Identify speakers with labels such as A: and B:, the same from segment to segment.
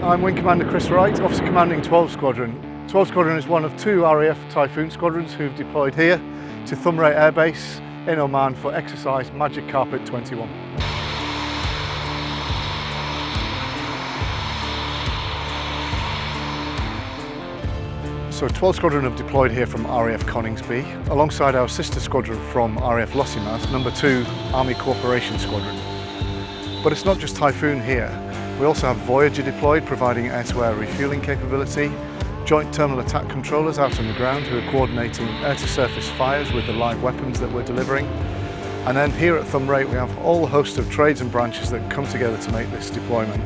A: I'm Wing Commander Chris Wright, Officer Commanding 12 Squadron. 12 Squadron is one of two RAF Typhoon squadrons who've deployed here to Dhofar Air Base in Oman for exercise Magic Carpet 21. So 12 Squadron have deployed here from RAF Coningsby, alongside our sister squadron from RAF Lossiemouth, number 2 Army Cooperation Squadron. But it's not just Typhoon here. We also have Voyager deployed, providing air-to-air refueling capability, joint terminal attack controllers out on the ground who are coordinating air-to-surface fires with the live weapons that we're delivering. And then here at Dhofar we have all the host of trades and branches that come together to make this deployment.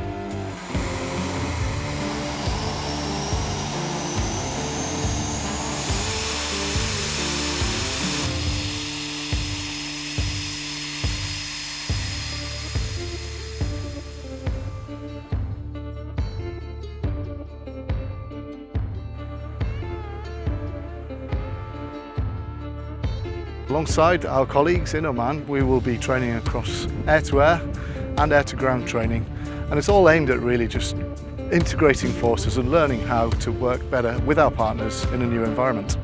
A: Alongside our colleagues in Oman, we will be training across air-to-air and air-to-ground training, and it's all aimed at really just integrating forces and learning how to work better with our partners in a new environment.